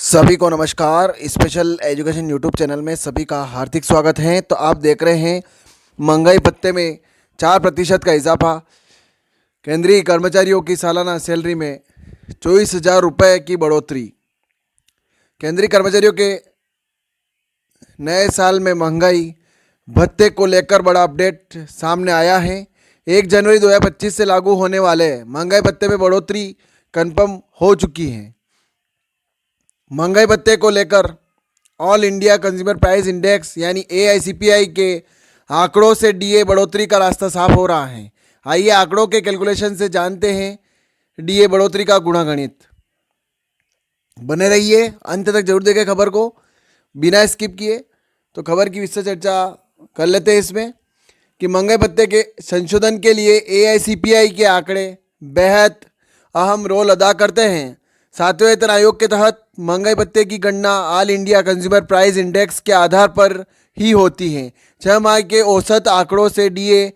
सभी को नमस्कार। स्पेशल एजुकेशन यूट्यूब चैनल में सभी का हार्दिक स्वागत है। तो आप देख रहे हैं महंगाई भत्ते में 4% का इजाफा। केंद्रीय कर्मचारियों की सालाना सैलरी में 24,000 रुपये की बढ़ोतरी। केंद्रीय कर्मचारियों के नए साल में महंगाई भत्ते को लेकर बड़ा अपडेट सामने आया है। 1 जनवरी 2025 से लागू होने वाले महंगाई भत्ते में बढ़ोतरी कन्फर्म हो चुकी है। महंगाई भत्ते को लेकर all India consumer price index यानी AICPI के आंकड़ों से डीए बढ़ोतरी का रास्ता साफ हो रहा है। आइए आंकड़ों के कैलकुलेशन से जानते हैं डीए बढ़ोतरी का गुणागणित। बने रहिए, अंत तक जरूर देखें खबर को बिना स्किप किए। तो खबर की विस्तृत चर्चा कर लेते हैं इसमें कि महंगाई भत्ते के संशोधन के लिए AICPI के आंकड़े बेहद अहम रोल अदा करते हैं। 7वें वेतन आयोग के तहत महंगाई भत्ते की गणना all India consumer price index के आधार पर ही होती है। 6 माह के औसत आंकड़ों से डीए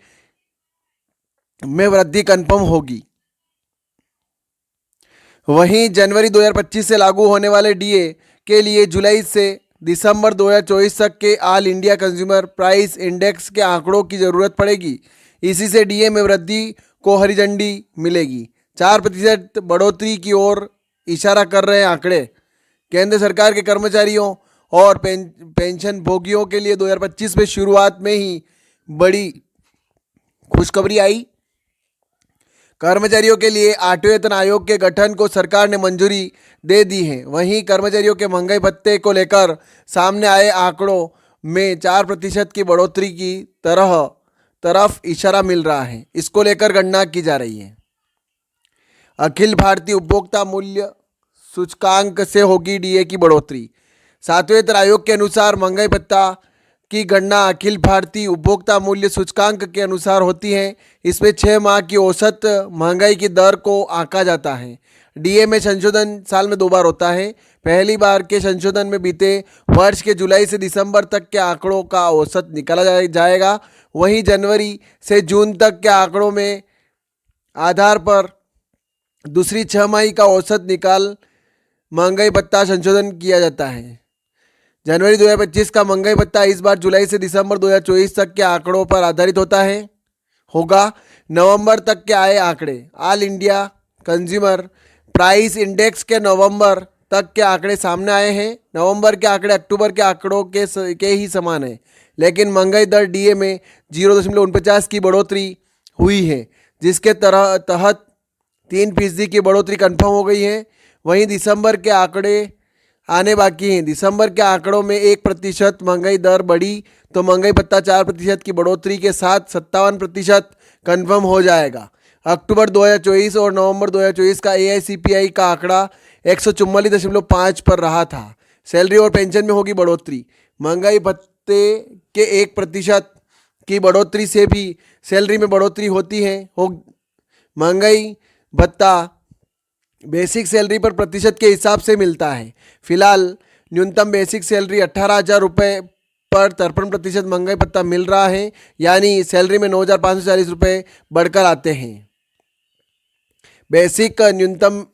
में वृद्धि कन्फर्म होगी। वहीं जनवरी 2025 से लागू होने वाले डीए के लिए जुलाई से दिसंबर 2024 तक के all India consumer price index के आंकड़ों की ज़रूरत पड़ेगी। इसी से डीए में वृद्धि को हरी झंडी मिलेगी। 4% बढ़ोतरी की ओर इशारा कर रहे आंकड़े। केंद्र सरकार के कर्मचारियों और पेंशन भोगियों के लिए 2025 में शुरुआत में ही बड़ी खुशखबरी आई। कर्मचारियों के लिए 8वें वेतन आयोग के गठन को सरकार ने मंजूरी दे दी है। वहीं कर्मचारियों के महंगाई भत्ते को लेकर सामने आए आंकड़ों में 4% की बढ़ोतरी की तरफ इशारा मिल रहा है। इसको लेकर गणना की जा रही है। अखिल भारतीय उपभोक्ता मूल्य सूचकांक से होगी डीए की बढ़ोतरी। 7वें वेतन आयोग के अनुसार महंगाई भत्ता की गणना अखिल भारतीय उपभोक्ता मूल्य सूचकांक के अनुसार होती है। इसमें 6 माह की औसत महंगाई की दर को आंका जाता है। डीए में संशोधन साल में 2 बार होता है। पहली बार के संशोधन में बीते वर्ष के जुलाई से दिसंबर तक के आंकड़ों का औसत निकाला जाएगा। वहीं जनवरी से जून तक के आंकड़ों में आधार पर दूसरी 6 माही का औसत निकाल महंगाई भत्ता संशोधन किया जाता है। जनवरी 2025 का महंगाई भत्ता इस बार जुलाई से दिसंबर 2024 तक के आंकड़ों पर आधारित होगा। नवंबर तक के आए आंकड़े all India consumer price index के नवंबर तक के आंकड़े सामने आए हैं। नवंबर के आंकड़े अक्टूबर के आंकड़ों के ही समान है, लेकिन महंगाई दर डीए में 0.49 की बढ़ोतरी हुई है, जिसके तहत 3% की बढ़ोतरी कन्फर्म हो गई है। वहीं दिसंबर के आंकड़े आने बाकी हैं। दिसंबर के आंकड़ों में 1% महंगाई दर बढ़ी तो महंगाई भत्ता 4% की बढ़ोतरी के साथ 57% कन्फर्म हो जाएगा। अक्टूबर 2024 और नवंबर 2024 का AICPI का आंकड़ा 144.5 पर रहा था। सैलरी और पेंशन में होगी बढ़ोतरी। महंगाई भत्ते के 1% की बढ़ोतरी से भी सैलरी में बढ़ोतरी होती है। महंगाई भत्ता बेसिक सैलरी पर प्रतिशत के हिसाब से मिलता है। फिलहाल न्यूनतम बेसिक सैलरी 18,000 रुपये पर 53% महंगाई भत्ता मिल रहा है, यानी सैलरी में 9,540 रुपये बढ़कर आते हैं। बेसिक न्यूनतम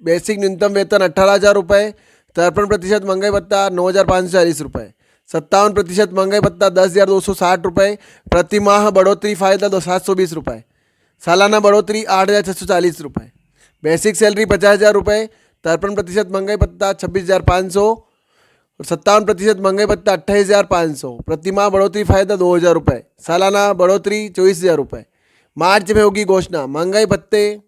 वेतन 18,000 रुपये, 53% महंगाई भत्ता 9,540 रुपये, 57% महंगाई भत्ता 10,260 रुपये, प्रति माह बढ़ोतरी फायदा 720 रुपये, सालाना बढ़ोतरी 8,640 रुपये। बेसिक सैलरी 50,000 रुपये, 53% महंगाई भत्ता 26,500 और 57% महंगाई भत्ता 28,500, प्रति माह बढ़ोतरी फायदा 2,000 रुपये, सालाना बढ़ोतरी 24,000 रुपये। मार्च में होगी घोषणा। महंगाई भत्ते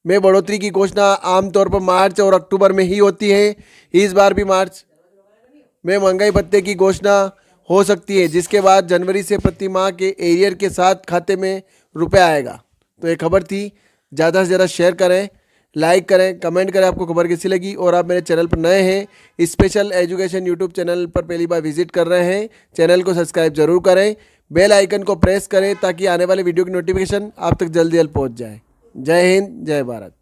में बढ़ोतरी की घोषणा आमतौर पर मार्च और अक्टूबर में ही होती है। इस बार भी मार्च में महंगाई भत्ते की घोषणा हो सकती है, जिसके बाद जनवरी से प्रति माह के एरियर के साथ खाते में रुपये आएगा। तो ये खबर थी। ज़्यादा से ज़्यादा शेयर करें, लाइक करें, कमेंट करें आपको खबर कैसी लगी। और आप मेरे चैनल पर नए हैं, स्पेशल एजुकेशन यूट्यूब चैनल पर पहली बार विजिट कर रहे हैं, चैनल को सब्सक्राइब जरूर करें, बेल आइकन को प्रेस करें ताकि आने वाले वीडियो की नोटिफिकेशन आप तक जल्दी पहुंच जाए। जय हिंद, जय भारत।